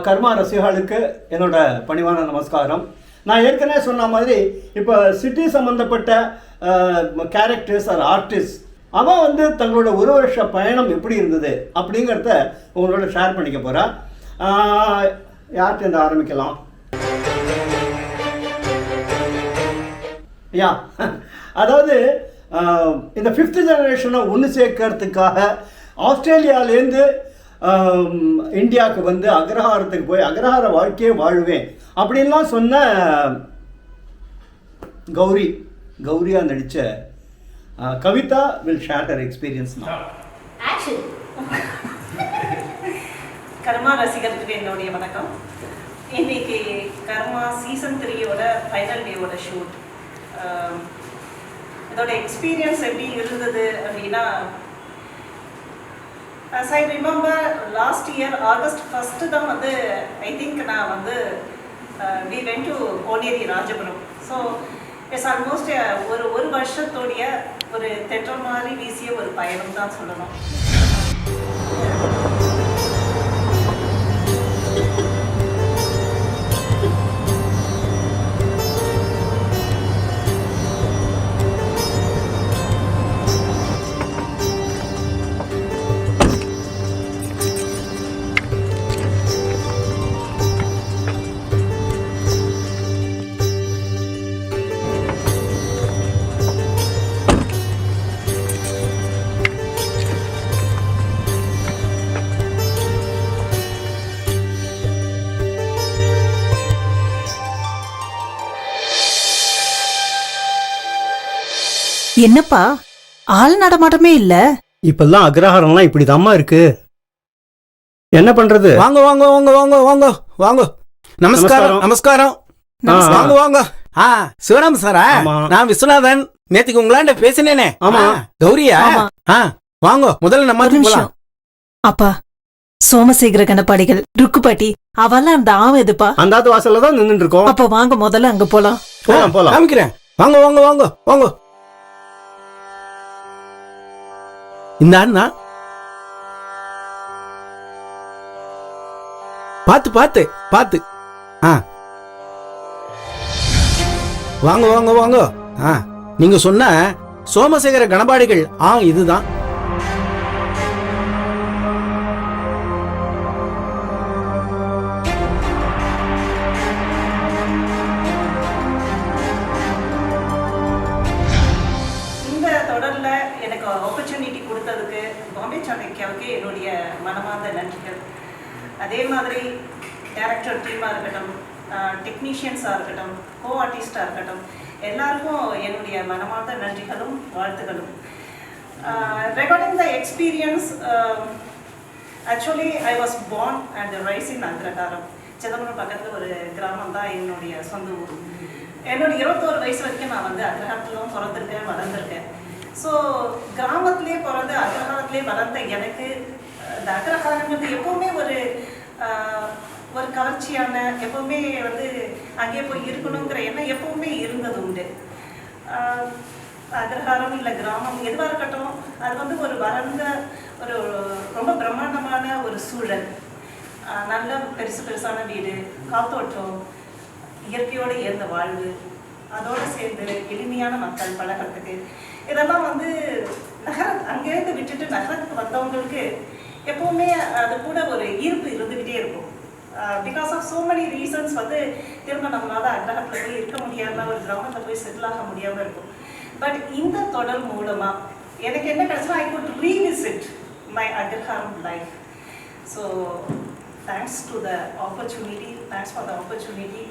கர்மா ரசிகர்களுக்கு என்னோட பணிவான நமஸ்காரம். நான் ஏற்கனவே சொன்ன மாதிரி இப்போ சிட்டி சம்மந்தப்பட்ட கேரக்டர்ஸ் ஆர் ஆர்டிஸ்ட் அவன் வந்து தங்களோட ஒரு வருஷ பயணம் எப்படி இருந்தது அப்படிங்கிறத உங்களோட ஷேர் பண்ணிக்க போகிறேன். யார்கிட்ட இருந்து ஆரம்பிக்கலாம்? அதாவது இந்த 5th ஜெனரேஷனை ஒன்று சேர்க்கறதுக்காக ஆஸ்திரேலியாவிலேருந்து இந்தியாவுக்கு வந்து அக்ரஹாரத்துக்கு போய் அக்ரஹார வாழ்க்கையே வாழ்வேன் அப்படின்லாம் சொன்ன கௌரியா நடித்த Kavitha will share her experience. Karma ரசிகர்களுக்கு என்னுடைய வணக்கம். இன்னைக்கு கர்மா சீசன் 3யோட ஃபைனல் டேவோட ஷூட். இதோட எக்ஸ்பீரியன்ஸ் எப்படி இருந்தது அப்படின்னா, as I remember last year August 1st தான் வந்து I think நான் வந்து we went to Poneri Rajapuram. So it's almost ஒரு வருஷத்தோடைய ஒரு தென்றல் மாதிரி வீசிய ஒரு பயணம் தான் சொல்லணும். என்னப்பா ஆள் நடமாட்டமே இல்ல? இப்பெல்லாம் அக்ரஹாரம்லாம் இப்படிதாம்மா இருக்கு. என்ன பண்றது? வாங்க வாங்க வாங்க வாங்க வாங்க வாங்க. நமஸ்காரம் நமஸ்காரம். வாங்க வாங்க. சிவராம் சாரா? நான் விஸ்வநாதன். நேத்துக்கு உங்களாண்ட பேசினேனே. ஆமா. கௌரியா? வாங்க முதல்ல நம்ம போலாம். அப்பா சோமசேகர கணப்பாடிகள் ருக்குப்பாட்டி அவெல்லாம் அந்த ஆவ எதுப்பா? அந்த வாசல்ல தான் நின்னுட்டு இருக்கோம். அப்ப வாங்க முதல்ல அங்க போலாம். போலாம். காமிக்கிறேன். வாங்க வாங்க வாங்க வாங்க. இந்த அண்ணா பாத்து பாத்து பாத்து. வாங்க வாங்க வாங்க. நீங்க சொன்ன சோமசேகர கணபாடிகள் இதுதான். என்னுடைய மனமார்ந்த நன்றிகள். அதே மாதிரி டைரக்டர் டீமாக இருக்கட்டும், டெக்னீஷியன்ஸாக இருக்கட்டும், கோ ஆர்டிஸ்டாக இருக்கட்டும், எல்லாருக்கும் என்னுடைய மனமார்ந்த நன்றிகளும் வாழ்த்துகளும். Regarding the experience, actually I was born and raise in agraharam. Chidambaram பக்கத்தில் ஒரு கிராமம் தான் என்னுடைய சொந்த ஊர். என்னுடைய 21 வயசு வரைக்கும் நான் வந்து அக்ரஹாரத்தில் பிறந்திருக்கேன், வளர்ந்துருக்கேன். ஸோ கிராமத்திலே பிறந்து அக்ரஹாரத்திலே வளர்ந்த எனக்கு இந்த அக்ரஹாரங்கிறது எப்போவுமே ஒரு கவர்ச்சியான, எப்போவுமே வந்து அங்கேயே போய் இருக்கணுங்கிற எண்ணம் எப்போவுமே இருந்தது உண்டு. அக்ரஹாரம் இல்லை கிராமம் எதுவாக இருக்கட்டும், அது வந்து ஒரு வளர்ந்த ஒரு ரொம்ப பிரம்மாண்டமான ஒரு சூழல். நல்ல பெருசான வீடு, காத்தோட்டம், இயற்கையோடு ஏர்ந்த வாழ்வு, அதோடு சேர்ந்து எளிமையான மக்கள் பழகிறதுக்கு, இதெல்லாம் வந்து அங்கேருந்து விட்டுட்டு நகரத்துக்கு வந்தவங்களுக்கு எப்போவுமே அது கூட ஒரு ஈர்ப்பு இருந்துக்கிட்டே இருக்கும். Because of so many reasons வந்து திரும்ப நம்மளால அக்ரஹத்தில் போய் இருக்க முடியாமல், ஒரு கிராமத்தில் போய் செட்டில் ஆக முடியாமல் இருக்கும். பட் இந்த தொடர் மூலமாக எனக்கு என்ன கிடைச்சா, I could revisit my Agraharam life. So thanks to the opportunity, thanks for the opportunity.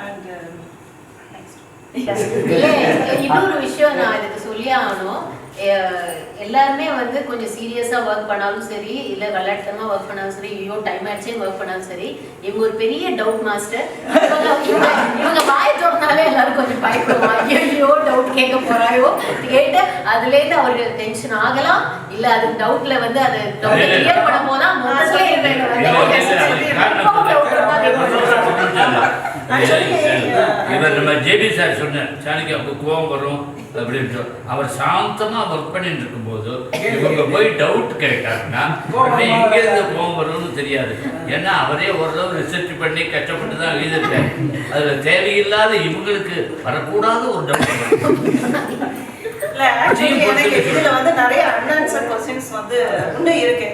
And இன்னொரு விஷயம் நான் இதுக்கு சொல்லி ஆகணும். எல்லாருமே வந்து கொஞ்சம் சீரியஸா ஒர்க் பண்ணாலும் சரி, இல்ல விளையாட்டமா ஒர்க் பண்ணாலும் சரி, ஐயோ டைம் ஆயிடுச்சே ஒர்க் பண்ணாலும் சரி, இவங்க ஒரு பெரிய டவுட் மாஸ்டர். இவங்க வாய் தோறினாலே எல்லாரும் கொஞ்சம் பயப்படுவாங்க, ஐயோ டவுட் கேட்க போறாயோ கேட்டு அதுல இருந்து அவருக்கு டென்ஷன் ஆகலாம். இல்ல அது டவுட்ல வந்து அது டவுட் கிளியர் பண்ண போனா முதல்ல நம்ம ஜேபி சார் சொன்னார் சாணிக்கு கோவம் வரும் அப்படின்ட்டு. அவர் சாந்தமா ஒர்க் பண்ணிட்டு இருக்கும்போது இவங்க போய் டவுட் கேட்டாங்கன்னா எங்கே இருந்து கோவம் வரும்னு தெரியாது. ஏன்னா அவரே ஓரளவு ரிசர்ச் பண்ணி கஷ்டப்பட்டு தான் எழுதியிருக்காரு. அதுல தேவையில்லாத இவங்களுக்கு வரக்கூடாத ஒரு டவுட் இல்ல ஆக்சுவலி எனக்கு இதுல வந்து நிறைய அன்ஆன்சர் क्वेश्चंस வந்து இன்னும் இருக்கு.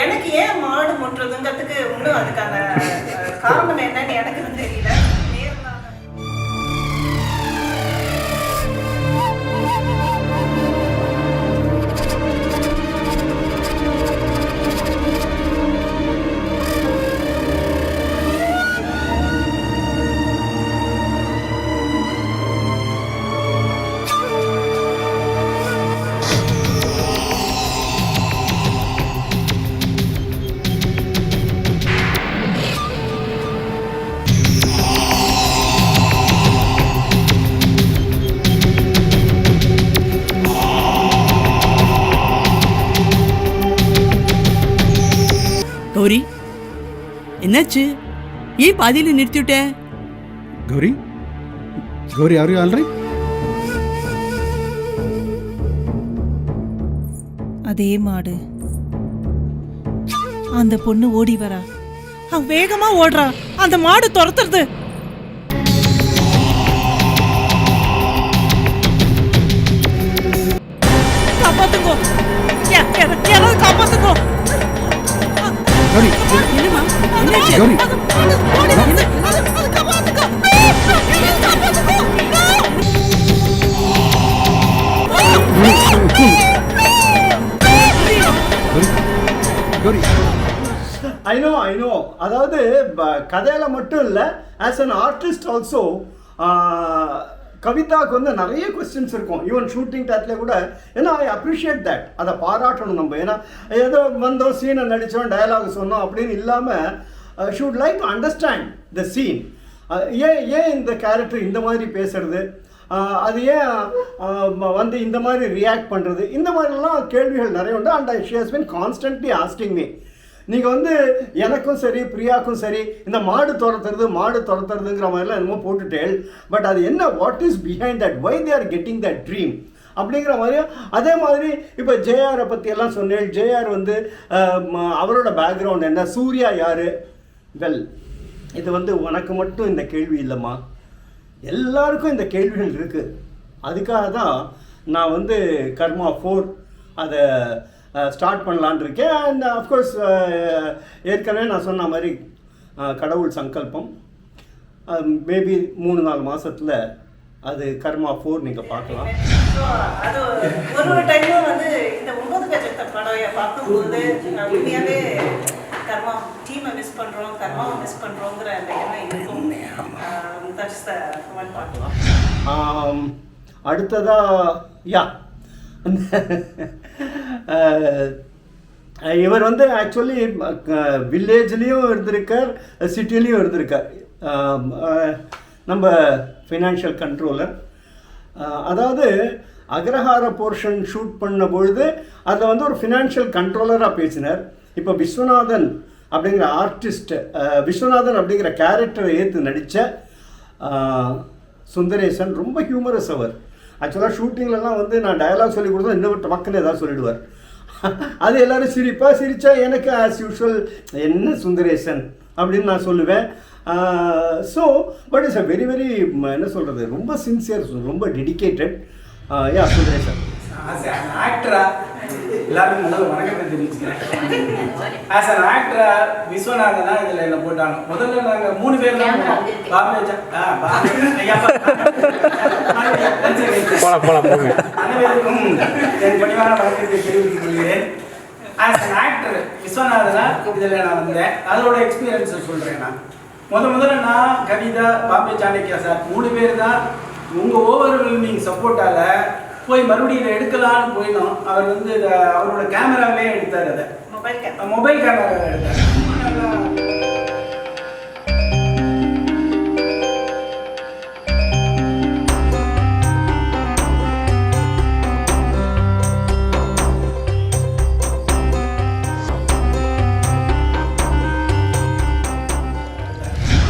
எனக்கு ஏன் மாடு முட்டுறதுங்கிறதுக்கு இன்னும் அதுக்கான காரணம் என்னன்னு எனக்கு தெரியல. கௌரி, என்னாச்சு? ஏன் பாதியில நிறுத்திவிட்ட? Gowri, Gowri, are you all right? அதே மாடு. அந்த பொண்ணு ஓடி வரா. அவ வேகமா ஓடுறா. அந்த மாடு துரத்துறது. காப்பாத்துங்கோ, யாராவது காப்பாத்துங்கோ. கௌரி, என்னம்மா? என்னாச்சு? கௌரி, கௌரி, ஐ நோ அதாவது கதையில மட்டும் இல்லை, ஆஸ் அன் ஆர்டிஸ்ட் ஆல்சோ கவிதாவுக்கு வந்து நிறைய கொஸ்டின்ஸ் இருக்கும். ஈவன் ஷூட்டிங் டேட்ல கூட. ஏன்னா ஐ அப்ரிஷியேட் தட். அதை பாராட்டணும் நம்ம. ஏன்னா ஏதோ வந்தோம், சீனை நடித்தோம், டயலாக் சொன்னோம் அப்படின்னு இல்லாமல் should like to understand the scene. ஏன் இந்த கேரக்டர் இந்த மாதிரி பேசுறது, அது ஏன் வந்து இந்த மாதிரி ரியாக்ட் பண்ணுறது, இந்த மாதிரிலாம் கேள்விகள் நிறைய உண்டு. And she has been constantly asking me. நீங்கள் வந்து எனக்கும் சரி பிரியாக்கும் சரி இந்த மாடு துரத்துறதுங்கிற மாதிரிலாம் என்னமோ போட்டுட்டேன். பட் அது என்ன, what is behind that, why they are getting that dream அப்படிங்கிற மாதிரியும். அதே மாதிரி இப்போ ஜேஆரை பற்றியெல்லாம் சொன்னேன். ஜேஆர் வந்து அவரோட பேக்ரவுண்ட் என்ன, சூர்யா யார். வெல், இது வந்து உனக்கு மட்டும் இந்த கேள்வி இல்லைம்மா, எல்லாருக்கும் இந்த கேள்விகள் இருக்குது. அதுக்காக தான் நான் வந்து கர்மா 4 அதை ஸ்டார்ட் பண்ணலான் இருக்கேன். அண்ட் அஃப்கோர்ஸ் ஏற்கனவே நான் சொன்ன மாதிரி கடவுள் சங்கல்பம், மேபி 3-4 மாதத்தில் அது கர்மா 4 நீங்கள் பார்க்கலாம். அது ஒரு டைமும் வந்து இந்த 9 கஜத்தை படம் பார்க்கும்போது உண்மையாகவே கர்மா டீமை மிஸ் பண்ணுறோம், கர்மாவை மிஸ் பண்ணுறோங்கிற அந்த எண்ணம் இருக்கும். பார்க்கலாம். அடுத்ததாக இவர் வந்து ஆக்சுவலி வில்லேஜ்லேயும் இருந்திருக்கார், சிட்டிலையும் இருந்திருக்கார். நம்ம ஃபினான்ஷியல் கண்ட்ரோலர். அதாவது அக்ரஹார போர்ஷன் ஷூட் பண்ண பொழுது அதில் வந்து ஒரு ஃபினான்ஷியல் கண்ட்ரோலராக பேசினார். இப்போ விஸ்வநாதன் அப்படிங்கிற ஆர்டிஸ்ட், விஸ்வநாதன் அப்படிங்கிற கேரக்டரை ஏற்று நடித்த சுந்தரேசன் ரொம்ப ஹியூமரஸ் அவர். ஆக்சுவலாக ஷூட்டிங்லலாம் வந்து நான் டயலாக் சொல்லி கொடுத்தா இன்னொரு டக்குன்னு ஏதாவது சொல்லிடுவார். அது எல்லோரும் சிரித்தா எனக்கு ஆஸ் யூஷுவல் என்ன சுந்தரேசன் அப்படின்னு நான் சொல்லுவேன். So but it's a very very என்ன சொல்கிறது, ரொம்ப சின்சியர், ரொம்ப டெடிக்கேட்டட். யா சுந்தரேசன் ஆக்டரா எல்லாருக்கும் முதல்ல வணக்கத்தை தெரிவிச்சுக்கிறேன். ஆஸ் அன் ஆக்டரா விஸ்வநாதன் தான் இதில் என்ன போட்டாங்க. முதல்ல நாங்கள் 3 பேர் தான் அனைவருக்கும் என் பணிவான வணக்கத்தை தெரிவித்துக் கொள்கிறேன். ஆஸ் அன் ஆக்டர் விஸ்வநாதனா இதில் நான் வந்தேன். அதோட எக்ஸ்பீரியன்ஸை சொல்கிறேன். நான் முதல்ல நான் கவிதா, பாம்பே சாணக்கியா சார் 3 பேர் தான் உங்கள் ஓவர்வெல்மிங் சப்போர்ட்டால் போய் மறுபடியும் இதை எடுக்கலான்னு போயிடும். அவர் வந்து அவரோட கேமராவே எடுத்தார், அதை மொபைல் கேமராவே எடுத்தார்.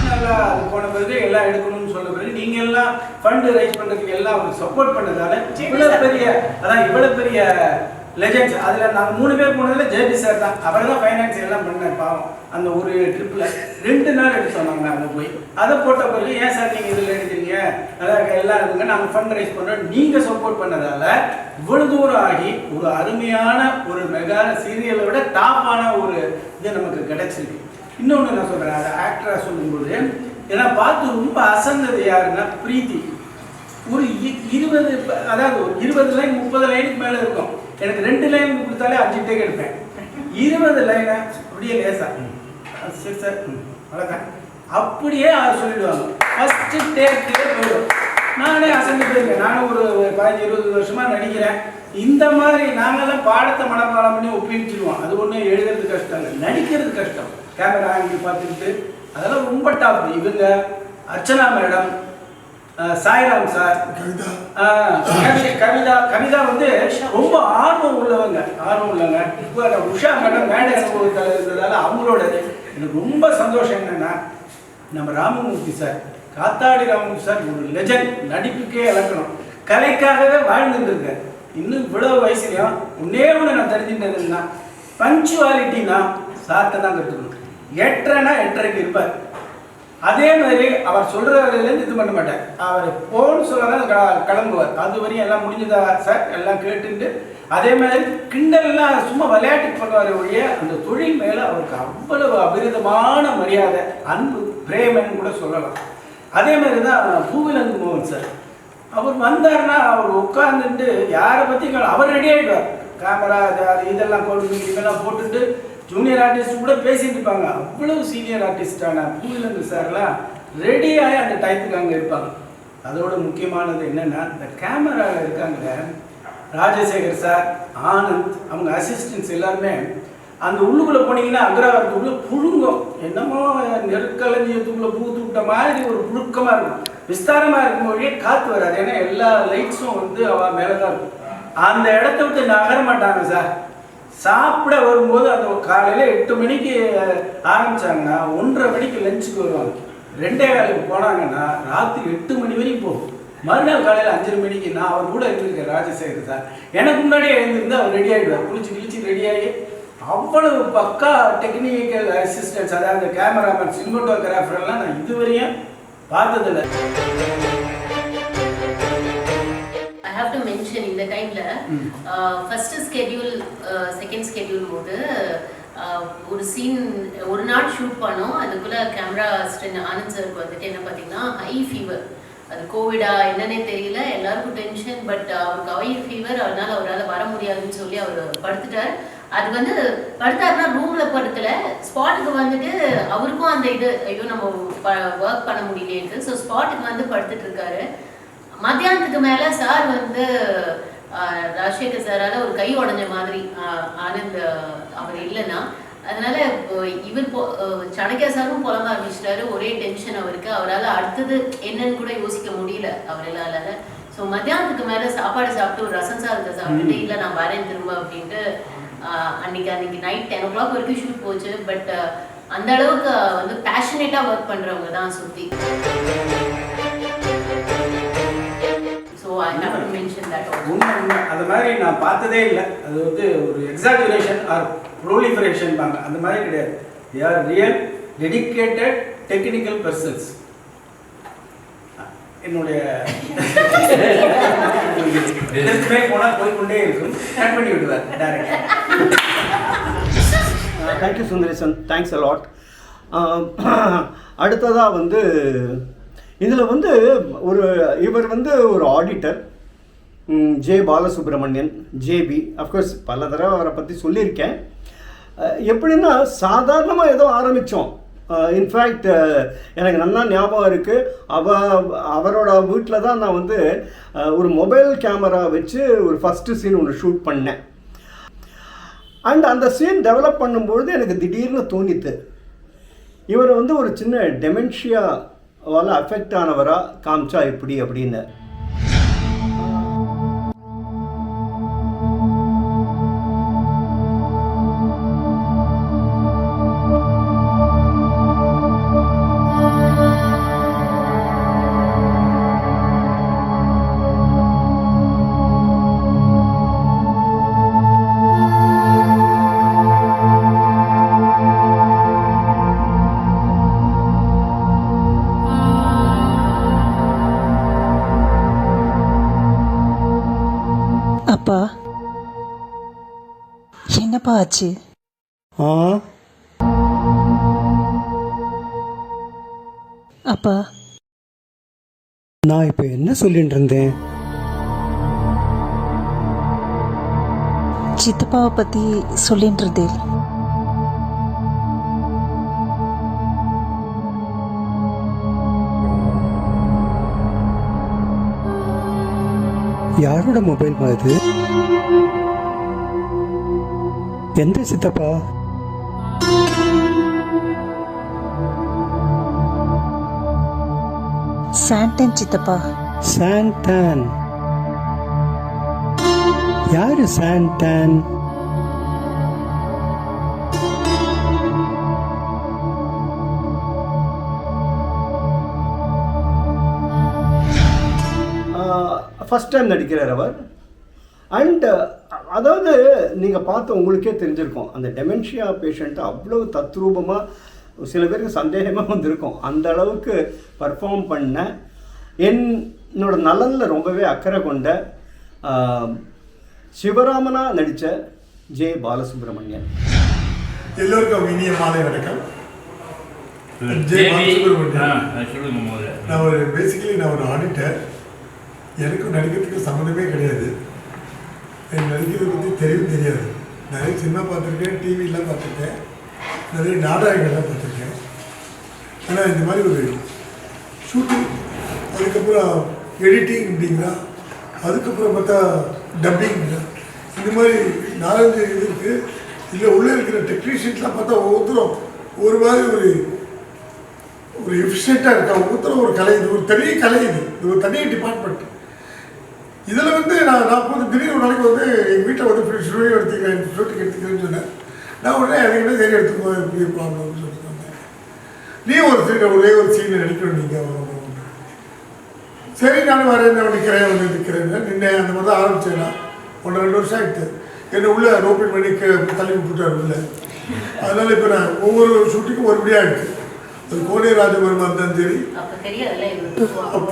நல்லா எல்லாம் அது போன பிறகு எல்லாம் எடுக்கணும்னு சொன்ன பிறகு நீங்க எல்லாம் ஃபண்ட் ரைஸ் பண்றதுக்கு எல்லாம் அவருக்கு சப்போர்ட் பண்ணதால இவ்வளவு பெரிய லெஜெண்ட்ஸ். அதுல நாங்கள் 3 பேர் போனதுல ஜேபி சார் தான். அவர் தான் ஃபைனான்ஸ் எல்லாம் பண்ணார் பாவம். அந்த ஒரு ட்ரிப்ல 2 நாள் எடுத்து சொன்னாங்க. நாங்கள் போய் அதை போட்ட பிறகு ஏன் சார் நீங்க இதில் எடுக்கிறீங்க, அதாவது எல்லாம் இருக்குங்க நாங்கள் ஃபண்ட் ரைஸ் பண்றோம், நீங்க சப்போர்ட் பண்ணதால இவ்வளவு தூரம் ஆகி ஒரு அருமையான ஒரு மெகா சீரியலை விட டாப்பான ஒரு இது நமக்கு கிடைச்சிருக்கு. இன்னொன்று நான் சொல்றேன், அதை ஆக்டரா சொல்லும்போது ஏன்னா பார்த்து ரொம்ப அசந்தது யாருன்னா பிரீத்தி. ஒரு 20 அதாவது 20 லைன் 30 லைனுக்கு மேலே இருக்கும். எனக்கு 2 லைன் கொடுத்தாலே 5 டேக் எடுப்பேன். 20 லைனை அப்படியே லேசா சரி சார் அவ்வளோதான் அப்படியே சொல்லிடுவாங்க. ஃபர்ஸ்ட் டேக்கே போயிடும். நானே அசந்து போயிருக்கேன். நானும் ஒரு 15-20 வருஷமா நடிக்கிறேன். இந்த மாதிரி நாங்கெல்லாம் பாடத்தை மனப்பாடம் பண்ணி ஒப்பிச்சிடுவோம். அது ஒன்றும் எழுதுறது கஷ்டம் இல்லை, நடிக்கிறது கஷ்டம். கேமரா ஆங்கிள் பார்த்துக்கிட்டு அதெல்லாம் ரொம்ப டாப். இவங்க அர்ச்சனா மேடம், சாய்ராம் சார், கவிதா வந்து ரொம்ப ஆர்வம் உள்ளவங்க. இப்போ உஷா மேடம் மேடை அனுபவத்தில் இருந்ததால அவங்களோட எனக்கு ரொம்ப சந்தோஷம் என்னன்னா, நம்ம ராமமூர்த்தி சார், காத்தாடி ராமமூர்த்தி சார் ஒரு லெஜண்ட், நடிப்புக்கே இலக்கணும், கலைக்காகவே வாழ்ந்துட்டு இருக்காரு. இன்னும் இவ்வளவு வயசுலையும் ஒன்னே ஒன்று நான் தெரிஞ்சுட்டதுன்னா பஞ்சுவாலிட்டினா சார்ட்ட தான் கற்றுக்கணும். 8:30க்கு இருப்பார். அதே மாதிரி அவர் சொல்றதுலேருந்து இது பண்ண மாட்டார். அவர் போன்னு சொல்லதான் கிளம்புவார். அது வரையும் எல்லாம் முடிஞ்சதா சார் எல்லாம் கேட்டுட்டு அதே மாதிரி கிண்டல்லாம் சும்மா விளையாட்டுக்கு பண்ணுவார் ஒழிய அந்த தொழில் மேல அவருக்கு அவ்வளவு அபிரிதமான மரியாதை, அன்பு, பிரேமன்னு கூட சொல்லலாம். அதே மாதிரி தான் பூவிலங்கு மோகன் சார். அவர் வந்தாருன்னா அவர் உட்கார்ந்துட்டு யாரை பத்தி அவர் ரெடி ஆகிடுவார். கேமரா இதெல்லாம் கொண்டு இதெல்லாம் போட்டுட்டு ஜூனியர் ஆர்டிஸ்ட் கூட பேசிட்டு இருப்பாங்க. அவ்வளவு சீனியர் ஆர்டிஸ்டான பூவிலங்கு சார்லாம் ரெடியாகி அந்த டைத்துக்கு அங்கே இருப்பாங்க. அதோட முக்கியமானது என்னன்னா, இந்த கேமராவில் இருக்காங்க ராஜசேகர் சார், ஆனந்த், அவங்க அசிஸ்டன்ட்ஸ் எல்லாருமே அந்த உள்ளுக்குள்ளே போனீங்கன்னா அக்ரஹாரத்துக்குள்ளே புழுங்கும். என்னமோ நெருக்கலஞ்சியத்துக்குள்ளே பூத்து விட்ட மாதிரி ஒரு புழுக்கமாக இருக்கும். விஸ்தாரமாக இருக்கும் வழியே காற்று வராது. ஏன்னா எல்லா லைட்ஸும் வந்து அவள் மேலே தான் இருக்கும். அந்த இடத்த விட்டு நகர மாட்டாங்க சார். சாப்பிட வரும்போது அந்த காலையில் 8 மணிக்கு ஆரம்பித்தாங்கன்னா 1:30 மணிக்கு லஞ்சுக்கு வருவாங்க. 2:15 போனாங்கன்னா ராத்திரி 8 மணி வரைக்கும் போகும். மறுநாள் காலையில் 5:30 மணிக்கு நான் அவர் கூட இருந்திருக்கேன். ராஜசேகர் சார் எனக்கு முன்னாடியே எழுந்திருந்து அவர் ரெடி ஆகிடுவார். குளிச்சு ரெடியாகி அவ்வளவு பக்கா டெக்னிக்கல் அசிஸ்டன்ஸ், அதாவது கேமராமேன், சினிமாட்டோகிராஃபர்லாம் நான் இதுவரையும் பார்த்ததில்லை. I have to mention இந்த டைம்ல ஃபர்ஸ்ட் ஸ்கெடியூல் செகண்ட் ஸ்கெடியூல் போது ஒரு சீன் ஒரு நாள் ஷூட் பண்ணோம். அதுக்குள்ள கேமரா அசிஸ்டன்ட் ஆனந்த் சாருக்கு வந்துட்டு என்ன பார்த்தீங்கன்னா ஹை ஃபீவர். அது கோவிடா என்னன்னே தெரியல, எல்லாருக்கும் டென்ஷன். பட் அவருக்கு ஹை ஃபீவர், அதனால அவரால் வர முடியாதுன்னு சொல்லி அவர் படுத்துட்டார். அது வந்து படுத்தாருன்னா ரூம்ல படுக்கல, ஸ்பாட்டுக்கு வந்துட்டு அவருக்கும் அந்த இது ஐயோ நம்ம ஒர்க் பண்ண முடியலேன்ட்டு ஸோ ஸ்பாட்டுக்கு வந்து படுத்துட்டு இருக்காரு. மத்தியானத்துக்கு மேல சார் வந்து ராஜசேகர் சாரால ஒரு கை உடஞ்ச மாதிரி ஆனந்த் அவர் இல்லைன்னா, அதனால இவர் சாணக்கியா சாரும் புலம்ப ஆரம்பிச்சிட்டாரு. ஒரே டென்ஷன் அவருக்கு. அவரால் அடுத்தது என்னன்னு கூட யோசிக்க முடியல அவரால். ஸோ மத்தியானத்துக்கு மேல சாப்பாடு சாப்பிட்டு ஒரு ரசம் சாதத்தை சாப்பிட்டுட்டு இல்லை நான் வரேன் திரும்ப அப்படின்ட்டு அன்னைக்கு நைட் 10 o'clock வரைக்கும் ஷூட் போச்சு. பட் அந்த அளவுக்கு வந்து பேஷனேட்டா ஒர்க் பண்றவங்க தான் சுத்தி. உண்மை அந்த மாதிரி நான் பார்த்ததே இல்லை. அது வந்து ஒரு எக்ஸாஜுரேஷன் ஆர் ப்ரோலிஃபரேஷன் பாங்க, அந்த மாதிரி கிடையாது. they are real dedicated technical persons. என்னுடைய போனால் போய்கொண்டே இருக்கும். கட் பண்ணி விடுவார் director. Thank you Sundaresan, thanks a lot. அடுத்ததாக வந்து இதில் வந்து இவர் வந்து ஒரு auditor, J Balasubramanian, JP. Of course பல தடவை அவரை பற்றி சொல்லியிருக்கேன். எப்படின்னா சாதாரணமாக ஏதோ ஆரம்பித்தோம். இன்ஃபேக்ட் எனக்கு நல்லா ஞாபகம் இருக்குது, அவரோட வீட்டில் தான் நான் வந்து ஒரு மொபைல் கேமரா வச்சு ஒரு ஃபஸ்ட்டு சீன் ஒன்று ஷூட் பண்ணேன். அண்ட் அந்த சீன் டெவலப் பண்ணும்பொழுது எனக்கு திடீர்னு தோணித்து, இவர் வந்து ஒரு சின்ன டெமென்ஷியாவால் அஃபெக்ட் ஆனவராக காமிச்சா எப்படி அப்படின்னு. என்னப்பா ஆச்சு? ஆ அப்பா நான் இப்போ என்ன சொல்லிட்டு இருந்தேன்? சித்தப்பாவை பத்தி சொல்லிட்டு இருந்தேன். யாரோட மொபைல் அது? எந்த சித்தப்பா? சாண்டன் சித்தப்பா. சாண்டன்? யாரு சாண்டன்? ஃபஸ்ட் டைம் நடிக்கிறார் அவர். அண்ட் அதாவது நீங்கள் பார்த்து உங்களுக்கே தெரிஞ்சிருக்கும், அந்த டெமென்ஷியா பேஷண்ட்டை அவ்வளோ தத்ரூபமாக சில பேருக்கு சந்தேகமாக வந்திருக்கும். அந்த அளவுக்கு பர்ஃபார்ம் பண்ண, என்னோட நலனில் ரொம்பவே அக்கறை கொண்ட சிவராமனா நடித்த ஜே பாலசுப்ரமணியன். எல்லோருக்கும் இனிய மாலை வணக்கம். ஜே பாலசுப்ரமணியன். நான் ஒரு ஆடிட்டர். எனக்கும் நடிக்கிறதுக்கு சம்மந்தமே கிடையாது. எனக்கு நடிக்கிறதை பற்றி தெரியாது. நிறைய சினிமா பார்த்துருக்கேன், டிவிலாம் பார்த்துருக்கேன், நிறைய நாடகங்கள்லாம் பார்த்துருக்கேன். ஆனால் இந்த மாதிரி ஒரு ஷூட்டிங், அதுக்கப்புறம் எடிட்டிங் அப்படிங்களா, அதுக்கப்புறம் பார்த்தா டப்பிங்கிறா, இந்த மாதிரி 4-5 இது இருக்குது. இதில் உள்ளே இருக்கிற டெக்னீஷியன்ஸ்லாம் பார்த்தா ஒவ்வொருத்தரும் ஒரு மாதிரி ஒரு எஃபிஷியண்ட்டாக இருக்கா. ஒவ்வொருத்தரும் ஒரு கலை, இது ஒரு தனி கலை, இது ஒரு தனி டிபார்ட்மெண்ட். இதில் நான் போது திடீர்னு ஒரு நாளைக்கு எங்கள் வீட்டில் ஷூட்டிங் எடுத்துக்கிறேன்னு சொன்னேன். நான் உடனே எனக்கு என்ன சரி எடுத்துக்கோ, எப்படி இருப்பாங்க அப்படின்னு சொல்லி சொன்னேன். நீ ஒரே ஒரு சீனில் நடிக்கணும் நீங்கள். சரி நானும் வரேன், நிற்கிறேன் நின்று அந்த மாதிரி தான் ஆரம்பிச்சேன்னா 1-2 வருஷம் ஆகிடுது. என்னை உள்ளே ஓப்பன் பண்ணி தள்ளி விட்டுட்டார் உள்ள. அதனால் இப்போ நான் ஒவ்வொரு ஷூட்டிங்கும் ஒருபடியாக இருக்குது. அது கோனே ராஜவர்மா இருந்தாலும் சரி,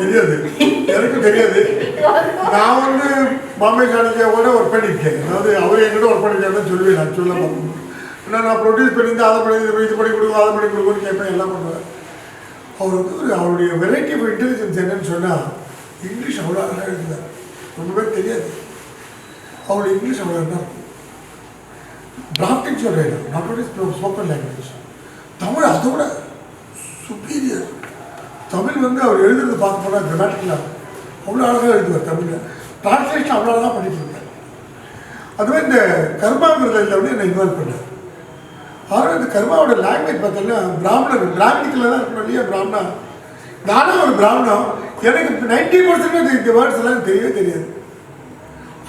தெரியாது, எனக்கும் தெரியாது. நான் பாம்பே சாணக்கியாவோட ஒர்க் பண்ணியிருக்கேன். அதாவது அவர் என்கிட்ட ஒர்க் பண்ணியிருக்காருன்னு சொல்லுவேன். நான் சொல்ல பார்க்கணும். ஏன்னா நான் ப்ரொடியூஸ் பண்ணியிருந்தேன், அதை பண்ணி இது பண்ணி கொடுக்கும், அதை பண்ணி கொடுக்குன்னு கேட்பேன், எல்லாம் பண்ணுவேன். அவர் அவருடைய வெரைட்டி ஆஃப் இன்டெலிஜென்ஸ் என்னன்னு சொன்னால், இங்கிலீஷ் அவ்வளோ அழகாக இருக்குதார். ரொம்ப பேர் தெரியாது. அவருடைய இங்கிலீஷ் அவ்வளோ நல்லா இருக்கும். டிராஃப்டிங் சொல்கிறேன், not only spoken language. Tamil அதோட சுப்பீரியர். தமிழ் அவர் எழுதுறது பார்க்க போனால் கிராமட்டிக்கலாக அவ்வளோ அழகாக எழுதுவார். தமிழில் டிரான்ஸ்லேஷன் அவ்வளோ அழகாக பண்ணிட்டு இருக்கார். அதுவே இந்த கர்மாங்கிறத என்னை இன்வால்வ் பண்ணார். ஆனால் இந்த கர்மாவோட லாங்குவேஜ் பார்த்தீங்கன்னா பிராமணிக்கில் தான் இருக்கணும் இல்லையா, பிராமணா. நானும் ஒரு பிராமணம். எனக்கு 90% இந்த வேர்ட்ஸ் எல்லாம் தெரியவே தெரியாது.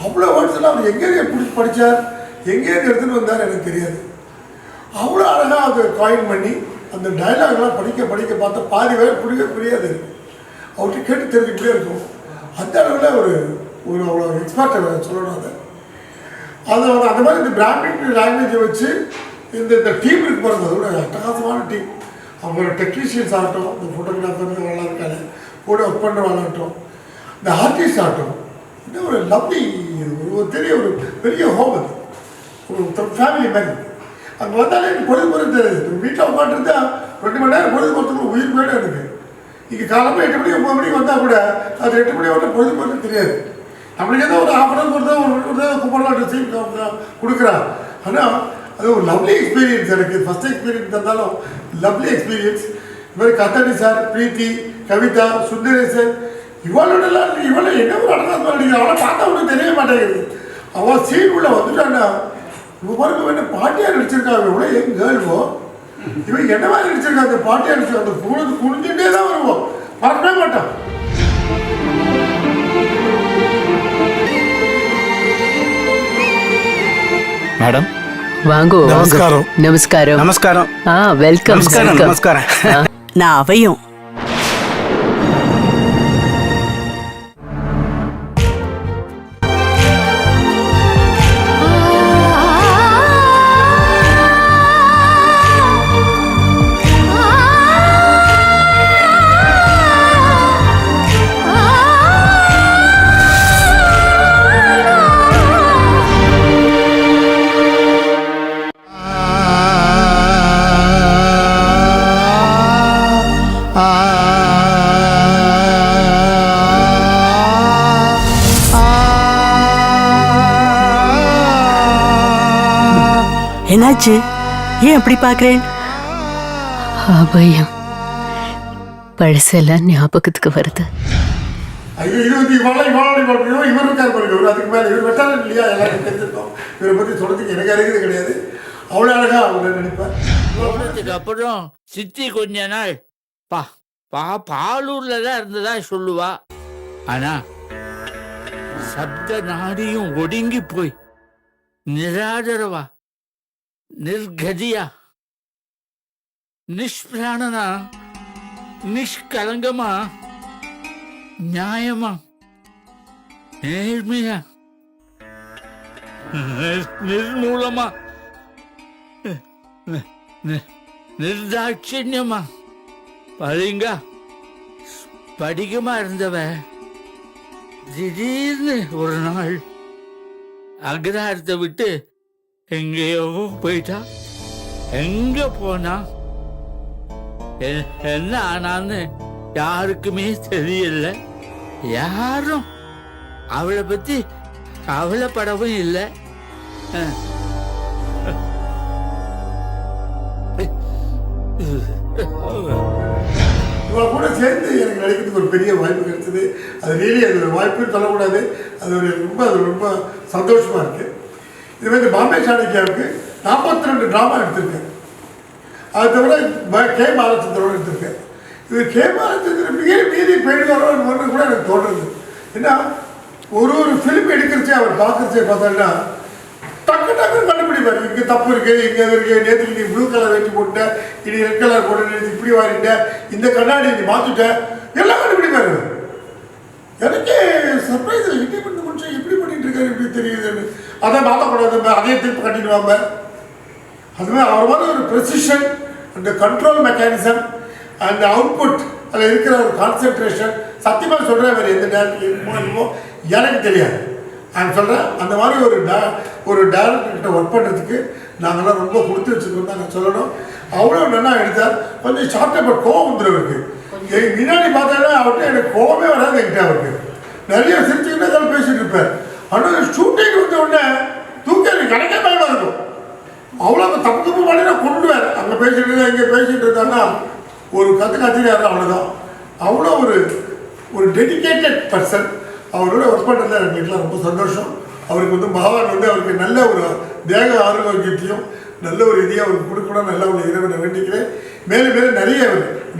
அவ்வளோ வேர்ட்ஸ் எல்லாம் அவர் எங்கேயே பிடிச்சி படித்தார், எங்கேருந்து எடுத்துகிட்டு வந்தார் எனக்கு தெரியாது. அவ்வளோ அழகாக அதை காயின் பண்ணி அந்த டைலாக்லாம் படிக்க பார்த்தா பாதி வேர் புரியாது. அவர்கிட்ட கேட்டு தெரிஞ்சுக்கிட்டே இருக்கும். அந்த அளவில் ஒரு அவ்வளோ எக்ஸ்பர்ட்டை சொல்லணும். அதை அந்த மாதிரி இந்த பிராமின் லாங்குவேஜை வச்சு இந்த டீம் இருக்கு பாருங்க, அதோட அட்டகாசமான டீம். அவங்களோட டெக்னீஷியன்ஸ் ஆகட்டும், இந்த ஃபோட்டோகிராஃபர் நல்லா இருக்காங்க, கூட ஒர்க் பண்ணுறவங்களாகட்டும், இந்த ஆர்டிஸ்ட் ஆகட்டும், இன்னும் ஒரு லவ்லி, ஒரு பெரிய ஹோம். அது ஒரு ஃபேமிலி மாதிரி. அங்கே வந்தாலே எனக்கு பொழுது தெரியாது. வீட்டில் உட்காந்துருந்தா 2 மணி நேரம் பொழுது போகிறதுக்கு உயிர் போயிடும் எனக்கு. இங்கே காலமாக 8 மணி 9 மணிக்கு வந்தால் கூட அது 8 மணி வரலாம் பொழுது போகிறது தெரியாது. நம்மளுக்கு ஏதோ ஒரு 1/2 hour ஒரு கும்பிடலாம் சீன் கொடுக்குறான். ஆனால் அது ஒரு லவ்லி எக்ஸ்பீரியன்ஸ். எனக்கு ஃபஸ்ட் எக்ஸ்பீரியன்ஸ் இருந்தாலும் லவ்லி எக்ஸ்பீரியன்ஸ். இது மாதிரி கத்தாடி சார், பிரீத்தி, கவிதா, சுந்தரேசன், இவ்வளோ என்ன ஒரு அடங்காத நடிகை. அவளை பார்த்தா ஒன்றும் தெரிய மாட்டேங்குது. அவள் சீன் உள்ள வந்துட்டான்னா இவருக்கு வேணும் பாட்டியாக நடிச்சிருக்காங்க. எவ்வளோ என் கேள்வோ இவன் என்ன மாதிரி நடிச்சிருக்காங்க. பாட்டியாக நடிச்சிருக்காங்க. அந்த பொழுது குனிஞ்சுட்டே தான் வருவோம், மறக்கவே மாட்டான். மேடம் வாங்கோ. நமஸ்காரம். நமஸ்காரம். நமஸ்காரம். வெல்கம். நமஸ்காரம். நான் அவையும் என்னாச்சு? ஏன் அப்படி பாக்குறேன்? அபயம் பழசெல்லாம் ஞாபகத்துக்கு வருது. ஐயோ, இது வந்து இவர் இருக்கார் பாருங்க. இவர் அதுக்கு மேலே இவர் வெட்டாளன் இல்லையா, எல்லாருக்கும் தெரிஞ்சிருக்கோம். இவரை பற்றி சொல்றதுக்கு எனக்கு அறிகிறது கிடையாது. அவ்வளோ அழகா அவரை நினைப்பேன். போனதுக்கு அப்புறம் சித்தி கொஞ்ச நாள் பாலூர்ல தான் இருந்ததா சொல்லுவா. ஆனா சப்த நாடியும் ஒடுங்கி போய் நிராதரவா, நிர்கதியா, நிஷ்பிராணனா, நிஷ்கலங்கமா, நியாயமா, நேர்மையா, நிர்மூலமா, நிர்தாட்சியமா, படிகமா இருந்தவ திடீர்னு ஒரு நாள் அக்ரஹாரத்தை விட்டு எங்கேயோ போயிட்டா. எங்க போனா, என்ன ஆனான்னு யாருக்குமே தெரியல. யாரும் அவளை பத்தி கவலைப்படவும் இல்லை. இவங்க கூட சேர்ந்து எனக்கு நடிக்கிறதுக்கு ஒரு பெரிய வாய்ப்பு கிடைச்சது. அது ரியலி அது ஒரு வாய்ப்புன்னு சொல்லக்கூடாது. அது ரொம்ப சந்தோஷமாக இருக்குது. இது வந்து பாம்பே சாணக்கியாவுக்கு 42 ட்ராமா எடுத்திருக்கேன். அது தவிர கே பாலச்சந்திரோடு எடுத்திருக்கேன். இது கே பாலச்சந்திரன் மீதி போயிடுவாரோன்னு கூட எனக்கு தோன்றுறது. ஏன்னா ஒரு ஃபிலிம் எடுக்கிறச்சே அவர் பார்க்குறச்சே பார்த்தோன்னா டக்குன்னு கண்டுபிடிப்பார். இங்கே தப்பு இருக்குது, இங்கே அது இருக்குது, நேற்றுக்கு நீ ப்ளூ கலர் வச்சு போட்ட, இனி ரெட் கலர் போட்டு நேற்று இப்படி வாரிட்ட, இந்த கண்ணாடி நீ மாற்றிட்ட, எல்லாம் கண்டுபிடிப்பார். எனக்கே சர்ப்ரைஸ். இப்படி பண்ணி முடிச்சு எப்படி பண்ணிட்டு இருக்காரு இப்படி தெரியுதுன்னு. அதை மாற்றக்கூடாது, அதே திருப்பி கட்டிடுவாங்க. அதுமாதிரி அவர் மாதிரி ஒரு ப்ரெசிஷன், அந்த கண்ட்ரோல் மெக்கானிசம், அந்த அவுட்புட், அதில் இருக்கிற ஒரு கான்சென்ட்ரேஷன், சத்தியமாக சொல்கிறேன் வேறு எந்த டேரக்டர் இருக்குமோ எனக்கு தெரியாது. நான் சொல்கிறேன், அந்த மாதிரி ஒரு டேரக்டர்கிட்ட ஒர்க் பண்ணுறதுக்கு நாங்கள்லாம் ரொம்ப கொடுத்து வச்சுருக்கோம் தான் நான் சொல்லணும். அவ்வளோ நல்லா எடுத்தார். கொஞ்சம் ஷார்ட்டாக பட் கோவம் வந்துடும் இருக்கு. எங்கள் முன்னாடி பார்த்தாலே அவர்கிட்ட எனக்கு கோவமே வராது. என்கிட்ட அவருக்கு நிறைய சிரிச்சுக்கிட்டே தான் பேசிகிட்டு இருப்பார். ஆனால் ஷூட்டிங் வந்த உடனே தூக்கி எனக்கு கிடைக்க பயமாக இருக்கும். அவ்வளோ தப்பு பண்ணி நான் கொண்டுவேன். அங்கே பேசிட்டு இருந்தா இங்கே பேசிகிட்டு இருந்தாங்கன்னா ஒரு கற்றுக்காரு. அவ்வளோதான். அவ்வளோ ஒரு டெடிக்கேட்டட் பர்சன். அவரோட ஒர்க் பண்ணுறதுல எங்களுக்குலாம் ரொம்ப சந்தோஷம். அவருக்கு வந்து பகவான் வந்து அவருக்கு நல்ல ஒரு தேக ஆரோக்கியத்தையும் நல்ல ஒரு இதையும் அவருக்கு கொடுக்கணும். நல்ல ஒரு இறைவனை வேண்டிக்கிறேன். மேலும் நிறைய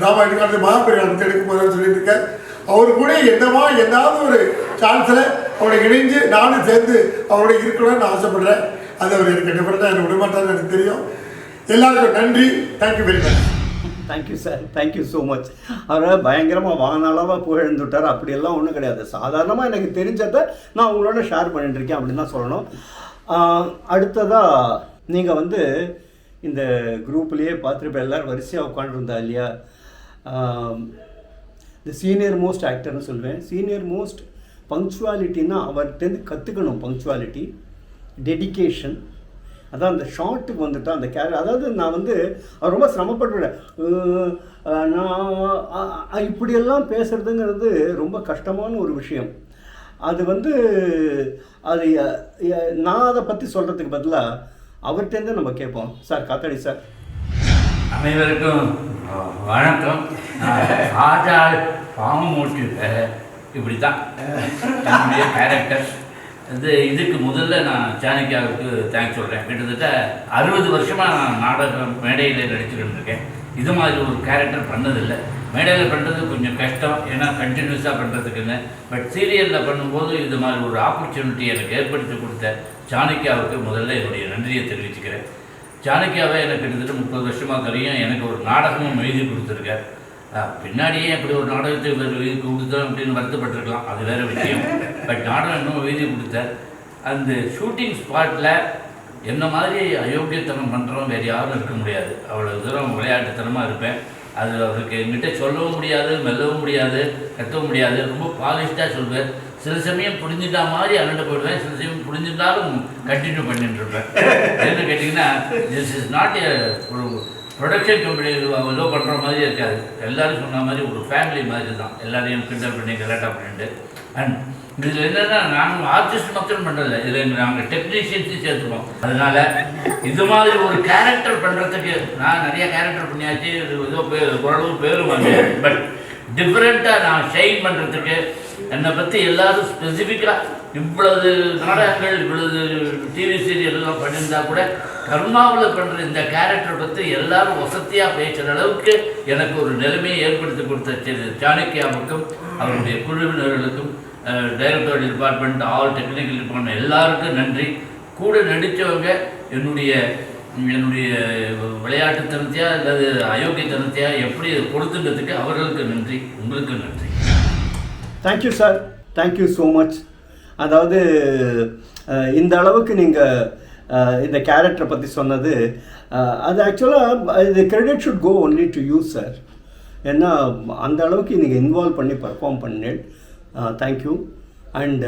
ட்ராமா எடுக்காது மகாபெரியாளத்தை எடுக்க போகிறான்னு சொல்லிட்டு இருக்கேன். அவரு கூட எந்தாவது ஒரு சான்ஸில் அவரை இணைஞ்சு நானும் சேர்ந்து அவரோட இருக்கணும்னு நான் ஆசைப்படுறேன். அது அவர் எனக்கு டிஃபரெண்டாக எனக்கு விடமாட்டான்னு எனக்கு தெரியும். எல்லாருக்கும் நன்றி. Thank you very much. Thank you sir, thank you so much. அவரை பயங்கரமாக வானளவாக புகழ்ந்துட்டார். அப்படியெல்லாம் ஒன்றும் கிடையாது. சாதாரணமாக எனக்கு தெரிஞ்சதை நான் உங்களோட ஷேர் பண்ணிட்டுருக்கேன் அப்படின்னு தான் சொல்லணும். அடுத்ததாக நீங்கள் வந்து இந்த குரூப்லேயே பார்த்துருப்ப எல்லோரும் வரிசையாக உட்காந்துருந்தா இல்லையா, இந்த சீனியர் மோஸ்ட் ஆக்டர்னு சொல்லுவேன். சீனியர் மோஸ்ட் பங்க்சுவாலிட்டின்னா அவர்கிட்டருந்து கற்றுக்கணும். Punctuality, dedication. அதான் அந்த ஷார்ட்டுக்கு வந்துட்டு அந்த அதாவது நான் வந்து அவர் ரொம்ப சிரமப்பட்டுவிடேன். நான் இப்படியெல்லாம் பேசுகிறதுங்கிறது ரொம்ப கஷ்டமான ஒரு விஷயம். அது வந்து அது நான் அதை பற்றி சொல்கிறதுக்கு பதிலாக அவர்கிட்டேருந்து நம்ம கேட்போம். சார் காத்தாடி சார். அனைவருக்கும் வணக்கம். ஆஜால் பாமூட்டி இப்படி தான் என்னுடைய கேரக்டர். இதுக்கு முதல்ல நான் சாணக்கியாவுக்கு தேங்க்ஸ் சொல்கிறேன். கிட்டத்தட்ட 60 வருஷமாக நான் நாடகம் மேடையில் நடிச்சுக்கிட்டு இருக்கேன். இது மாதிரி ஒரு கேரக்டர் பண்ணதில்லை. மேடையில் பண்ணுறது கொஞ்சம் கஷ்டம், ஏன்னா கண்டினியூஸாக பண்ணுறதுக்குன்னு. பட் சீரியலில் பண்ணும்போது இது மாதிரி ஒரு ஆப்பர்ச்சுனிட்டி எனக்கு ஏற்படுத்தி கொடுத்த சாணக்கியாவுக்கு முதல்ல என்னுடைய நன்றியை தெரிவிச்சுக்கிறேன். சாணக்கியாவை எனக்கு கிட்டத்தட்ட 30 வருஷமாக தெரியும். எனக்கு ஒரு நாடகமும் எழுதி கொடுத்துருக்கார். பின்னாடியே அப்படி ஒரு நாடகத்தை எழுதி கொடுத்தோம் அப்படின்னு வருத்தப்பட்டிருக்கலாம், அது வேறு விஷயம். பட் நாடகம் இன்னும் எழுதி கொடுத்தார். அந்த ஷூட்டிங் ஸ்பாட்டில் என்ன மாதிரி அயோக்கியத்தனம் பண்ணுறோம் வேறு யாரும் இருக்க முடியாது. அவ்வளோ தூரம் விளையாட்டுத்தனமாக இருப்பேன். அது அவருக்கு என்கிட்ட சொல்லவும் முடியாது, மெல்லவும் முடியாது, கத்தவும் முடியாது. ரொம்ப பாலிஷ்டாக சொல்வேன். சில சமயம் புரிஞ்சுட்டா மாதிரி அண்ணன் போயிடுவேன், சில சமயம் புரிஞ்சுட்டாலும் கண்டினியூ பண்ணிட்டு இருப்பேன். என்ன கேட்டிங்கன்னா, திஸ் இஸ் நாட் ஒரு ப்ரொடக்ஷன் கம்பெனி ஏதோ பண்ணுற மாதிரி இருக்காது. எல்லோரும் சொன்ன மாதிரி ஒரு ஃபேமிலி மாதிரி தான். எல்லாரையும் கிண்டல் பண்ணி கரெக்டாக பண்ணிட்டு. அண்ட் இதில் என்னென்னா நாங்கள் ஆர்டிஸ்ட் மக்கள் பண்ணுறதில்ல, இதில் நாங்கள் டெக்னீஷியன்ஸையும் சேர்த்துப்போம். அதனால் இது மாதிரி ஒரு கேரக்டர் பண்ணுறதுக்கு நான் நிறைய கேரக்டர் பண்ணியாச்சு. ஏதோ ஓரளவு பேரும் வாங்க. பட் டிஃப்ரெண்ட்டாக நான் ஷைன் பண்ணுறதுக்கு என்னை பற்றி எல்லோரும் ஸ்பெசிஃபிக்காக இவ்வளவு நாடகங்கள் இவ்வளவு டிவி சீரியல்லாம் பண்ணியிருந்தா கூட கர்மாவில் பண்ணுற இந்த கேரக்டர் பற்றி எல்லாரும் வசதியாக பேசுகிற அளவுக்கு எனக்கு ஒரு நிலைமையை ஏற்படுத்தி கொடுத்த சாணக்கியாவுக்கும் அவருடைய குழுவினர்களுக்கும் director department all technical department எல்லாருக்கும் நன்றி. கூட நடித்தவங்க என்னுடைய விளையாட்டுத்தனத்தையா அல்லது அயோக்கியத்தனத்தையா எப்படி கொடுத்துன்றதுக்கு அவர்களுக்கு நன்றி, உங்களுக்கு நன்றி. Thank you sir, thank you so much. அதாவது இந்த அளவுக்கு நீங்கள் இந்த கேரக்டரை பற்றி சொன்னது, அது ஆக்சுவலாக இது credit should go only to you sir. ஏன்னா அந்த அளவுக்கு நீங்கள் இன்வால்வ் பண்ணி பர்ஃபார்ம் பண்ணேன். தேங்க்யூ. அண்ட்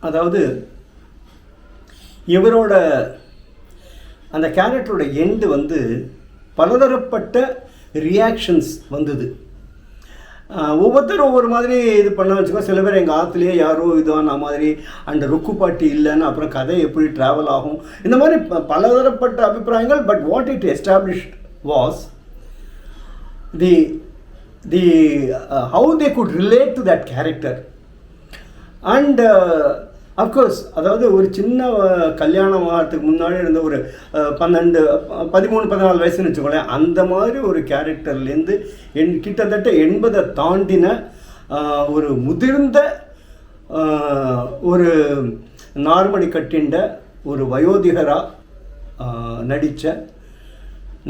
அதாவது இவரோட அந்த கேரக்டரோட எண்டு வந்து பலதரப்பட்ட ரியாக்ஷன்ஸ் வந்தது. ஒவ்வொருத்தரும் ஒவ்வொரு மாதிரி இது பண்ண வச்சுக்கோ. சில பேர் எங்கள் ஆற்றுலேயே யாரோ இதுவான மாதிரி அந்த ருக்கு பாட்டி இல்லைன்னு அப்புறம் கதை எப்படி ட்ராவல் ஆகும், இந்த மாதிரி பலதரப்பட்ட அபிப்பிராயங்கள். But what it established was the how they could relate to that character. And of course அதாவது ஒரு சின்ன கல்யாணம் ஆகிறதுக்கு முன்னாடி இருந்த ஒரு 13-14 வயசுன்னு வச்சுக்கோங்களேன், அந்த மாதிரி ஒரு கேரக்டர்லேருந்து கிட்டத்தட்ட 80 தாண்டின ஒரு முதிர்ந்த ஒரு நார்மடி கட்டிண்ட ஒரு வயோதிகராக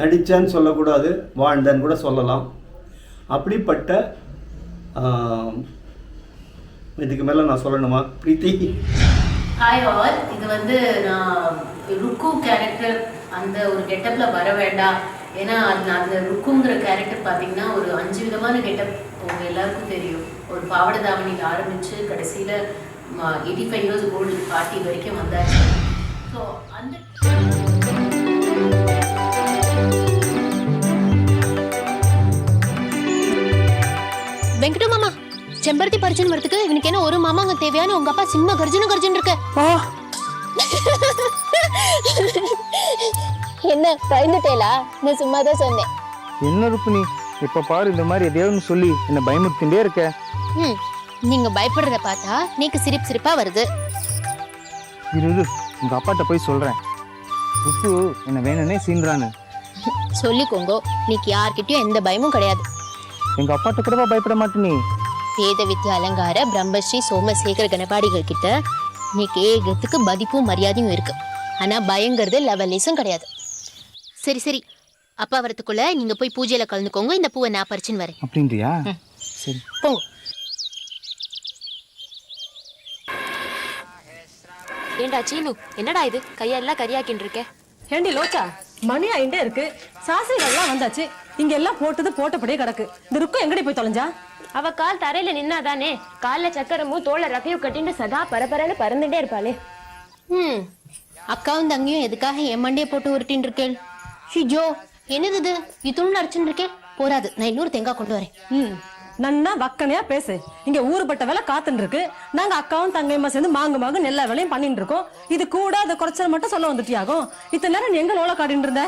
நடித்தேன்னு சொல்லக்கூடாது, வாழ்ந்தன்னு கூட சொல்லலாம். அப்படிப்பட்ட இதுக்கு மேலே நான் சொல்லணுமா பிரீத்தி? Hi all. இது வந்து நான் ருக்கு கேரக்டர் அந்த ஒரு கெட்டப்பில் வர வேண்டாம். ஏன்னா அந்த ருக்குங்கிற கேரக்டர் பார்த்தீங்கன்னா ஒரு 5 விதமான கெட்டப் உங்கள் எல்லாருக்கும் தெரியும். ஒரு பாவடை தாவணியில் ஆரம்பித்து கடைசியில் 85 இயர்ஸ் ஓல்டு பார்ட்டி வரைக்கும் வந்தாச்சு. ஸோ அந்த வெங்கட மாமா, செம்பருத்தி பறிச்சுன்னு வரதுக்கு இவனுக்கு என்ன ஒரு மாமாங்க தேவையான உங்க அப்பா சின்ன கர்ஜன் இருக்க. என்ன பயந்துட்டேலா? நான் சும்மா தான் சொன்னேன். என்ன ருக்குனி இப்ப பாரு இந்த மாதிரி எதையாவது சொல்லி என்ன பயமுறுத்திட்டே இருக்க. நீங்க பயப்படுறத பார்த்தா நீக்கு சிரிப்பா வருது. இரு உங்க அப்பாட்ட போய் சொல்றேன். ருக்கு என்ன வேணும்னே சீன்றான்னு சொல்லிக்கோங்க. நீக்கு யார்கிட்டயும் எந்த பயமும் கிடையாது. எங்க அப்பாட்ட கூடவா பயப்பட மாட்டேனி? வேத வித்யா அலங்கார பிரம்மஸ்ரீ சோமசேகர கணபாடிகள் கிட்ட நீக்கு ஏகத்துக்கு மதிப்பும் மரியாதையும் இருக்கு. ஆனா பயங்கிறது லெவலேஸும் கிடையாது. சரி அப்பா வரத்துக்குள்ள நீங்க போய் பூஜையில கலந்துக்கோங்க. இந்த பூவை நான் பறிச்சுன்னு வரேன். அப்படின்றியா? சரி போங்க. ஏண்டா சீனு, என்னடா இது கையெல்லாம் கரியாக்கின்னு இருக்க? ஏண்டி லோச்சா, மணி ஆயிட்டே இருக்கு. சாஸ்திரிகள்லாம் வந்தாச்சு. இங்க எல்லாம் போட்டபடியே கிடக்கு. இந்த ருக்கு எங்கடி போய் தொலைஞ்சா? அவ கால் தரையில நின்னாதானே, கால்ல சக்கரமும் தோள ரக்கையும் கட்டிட்டு சதா பரபரன்னு பறந்துட்டே இருப்பாளே. அக்காவும் தங்கியும் எதுக்காக என் மண்டியை போட்டு உருட்டின்னு இருக்கேள்? ஷிஜோ, என்னது இது துண்டு அடிச்சுட்டு இருக்கேன்? போராது, நான் இன்னொரு தேங்காய் கொண்டு வரேன். நன்னா வக்கனையா பேசு. இங்க ஊருப்பட்ட வேலை காத்துன்னு இருக்கு. நாங்க அக்காவும் தங்கையம்மா சேர்ந்து மாங்கு எல்லா வேலையும் பண்ணிட்டு இருக்கோம். இது கூட அதை குறைச்சல் மட்டும் சொல்ல வந்துட்டியாகும். இத்தனை நேரம் நீ எங்க லோல காட்டின்னு இருந்த?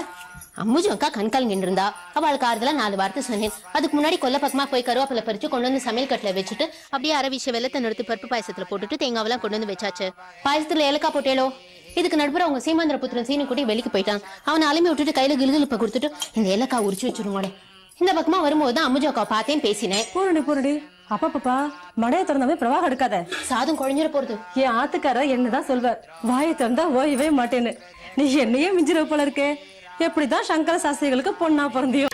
அம்முஜு அக்கா கண்கால் நின்று இருந்தா அவளுக்கு ஆறுதலா 4 வார்த்தை சொன்னேன். அதுக்கு முன்னாடி கொல்ல பக்கமா போய் கருவேப்பிலை பறிச்சு கொண்டு வந்து சமையல் கட்டில வச்சுட்டு அப்படியே அரை விஷயம் வெள்ளத்தை நிறுத்தி பருப்பு பாயசத்துல போட்டுட்டு தேங்காவெல்லாம் கொண்டு வந்து வச்சாச்சு. பாயசத்துல ஏலக்கா போட்டேலோ. இதுக்கு நடுப்புற அவங்க சீமாந்திர புத்திரன் சீனி கூட்டி வெளிக்கு போயிட்டான். அவனை அலுமி விட்டுட்டு கையில கிளுகிழுப்ப கொடுத்துட்டு இந்த ஏலக்கா உரிச்சு வச்சிருவானே. இந்த பக்கமா வரும்போதுதான் அம்முஜு அக்கா பார்த்தேன், பேசினேன். போறடி அப்பா மடைய திறந்தாவே பிரவாகம் எடுக்காத. சாதம் குழஞ்சிட போறது. என் ஆத்துக்காரர் என்னதான் சொல்வார், வாயை திறந்தா ஓயவே மாட்டேன்னு. நீ என்னையே மிஞ்சிர போல இருக்கே. எப்படிதான் சங்கர சாஸ்திரிகளுக்கு பொண்ணா பிறந்தியோ.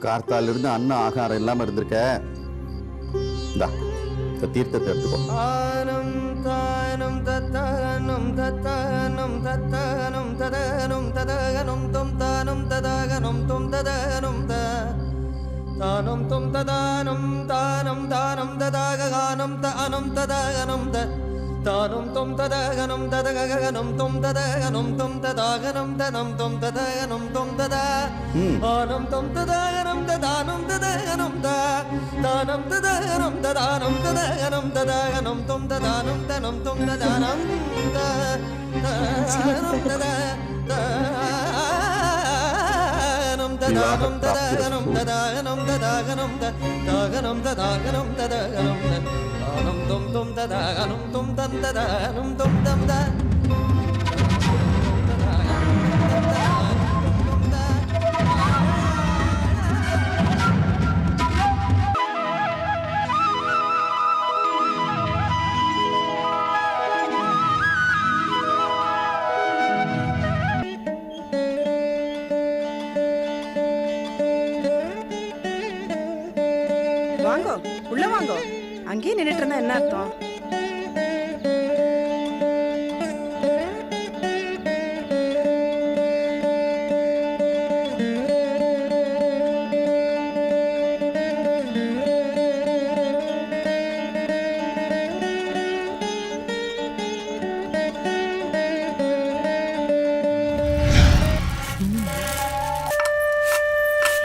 கார்த்தால இருந்து அண்ணன் ஆகாரம் இல்லாம இருந்திருக்க. தீர்த்தத்தை எடுத்துக்கோ. தானம் தொம் ததானம் தானம் தானம் ததாகனம் தானம் ததாகனம் தானம் தொம் ததாகனம் ததகனம் தொம் ததாகனம் தொம் ததாகனம் தனம் தொம் ததாகனம் தொம் ததா ஆனம் தொம் ததாகனம் ததானம் ததாகனம் தானம் ததாகனம் ததானம் ததாகனம் ததாகனம் தொம் ததானம் தனம் தொம் ததானம் தானம் ததா ததானம் ததாகனம் ததாகனம் ததாகனம் ததாகனம் ததாகனம் ததாகனம் தானம் தொம் தொம் ததாகனம் தொம் தம் ததாகனம் தொம் தம் தா வாங்கோ உள்ள வாங்கோ. அங்கேயே நின்றுட்டு இருந்தா என்ன அர்த்தம்?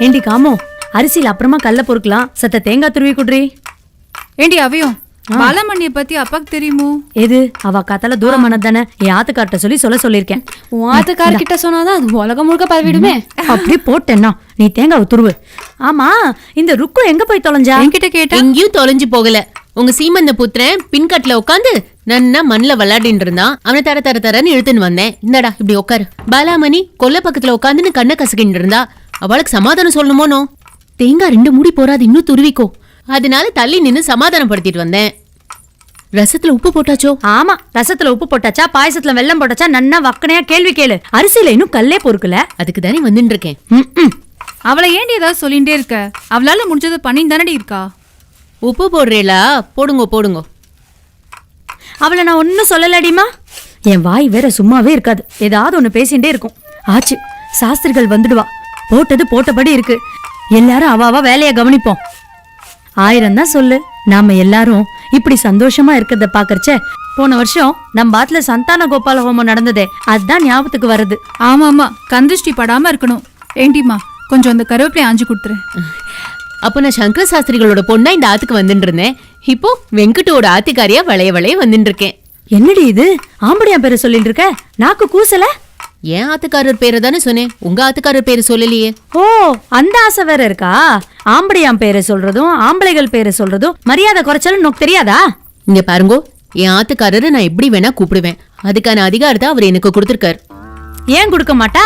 ஏண்டி காமோ, அரிசியில் அப்புறமா கல்ல பொறுக்கலாம், சத்த தேங்காய் துருவி குட்ரி. ஏண்டி அவையும் பாலமணியை பத்தி அப்பாக்கு தெரியுமோ? எது அவ காத்தால தூரமானது தானே, என் ஆத்துக்கார்ட்ட சொல்லியிருக்கேன். உன் ஆத்துக்காரர்கிட்ட சொன்னாதான் அது உலகம் முழுக்க பரவிடுமே. அப்படி போட்டேன்னா நீ தேங்காய் துருவு. ஆமா, இந்த ருக்கு எங்க போய் தொலைஞ்சா? என்கிட்ட கேட்டா எங்கேயும் தொலைஞ்சு போகல. உங்க சீமந்த புத்திரன் பின்கட்ல உட்காந்து நன்னா மண்ல விளையாடிட்டு இருந்தான். அவனை தர தர தரன்னு இழுத்துன்னு வந்தேன். இந்தடா இப்படி உட்காரு. பாலாமணி கொல்ல பக்கத்துல உட்காந்துன்னு கண்ணை கசக்கிட்டு இருந்தா. அவளுக்கு சமாதானம் சொல்லணுமோனோ. தேங்காய் 2 மூடி போறாது, இன்னும் துருவிக்கோ. அதனால தள்ளி நின்னு சமாதானப்படுத்திட்டு வந்தேன். ரசத்துல உப்பு போட்டாச்சோ? ஆமா, ரசத்துல உப்பு போட்டாச்சா, பாயசத்துல வெல்லம் போட்டாச்சா, நன்னா வக்கனையா கேள்வி கேளு. அரிசியில இன்னும் கல்லே பொறுக்கல. அதுக்கு தானே வந்துட்டு இருக்கேன். அவளை ஏண்டி ஏதாவது சொல்லிட்டே இருக்க? அவளால முடிஞ்சதை பண்ணின்னு தானடி இருக்கா. உப்பு போடுறேளா? போடுங்க போடுங்க. அவளை நான் ஒன்னும் சொல்லலடிமா. என் வாய் வேற சும்மாவே இருக்காது, ஏதாவது ஒண்ணு பேசிட்டே இருக்கும். ஆச்சு, சாஸ்திரிகள் வந்துடுவா. போட்டது போட்டபடி இருக்கு. எல்லாரும் அவாவா வேலைய கவனிப்போம். 1000 தான் சொல்லு. நாம எல்லாரும் இப்படி சந்தோஷமா இருக்கிறத பாக்கறச்ச, போன வருஷம் நம்ம பாத்துல சந்தான கோபால ஹோமம் நடந்ததே, அதுதான் ஞாபகத்துக்கு வருது. ஆமா ஆமா, கந்திருஷ்டி படாம இருக்கணும். ஏண்டிமா கொஞ்சம் அந்த கருவேப்பிலை ஆஞ்சு கொடுத்துரு. அப்போ நான் சங்கர சாஸ்திரிகளோட பொண்ணா இந்த ஆத்துக்கு வந்துட்டு இருந்தேன். இப்போ வெங்கட்டோட ஆத்துக்காரியா வளைய வளைய வந்துட்டு இருக்கேன். என்னடி இது, ஆம்படியா பேரை சொல்லிட்டு இருக்க? நாக்கு கூசல. ஏன் ஆத்துக்காரர் பேரை தானே சொன்னேன், உங்க ஆத்துக்காரர் பேரு சொல்லலையே. ஓ, அந்த ஆசை வேற இருக்கா? ஆம்படியாம் பேரை சொல்றதும் ஆம்பளைகள் பேரை சொல்றதும் மரியாதை குறைச்சாலும் உனக்கு தெரியாதா? இங்க பாருங்கோ, என் ஆத்துக்காரரை நான் எப்படி வேணா கூப்பிடுவேன். அதுக்கான அதிகாரத்தை அவர் எனக்கு கொடுத்திருக்காரு. ஏன் கொடுக்க மாட்டா?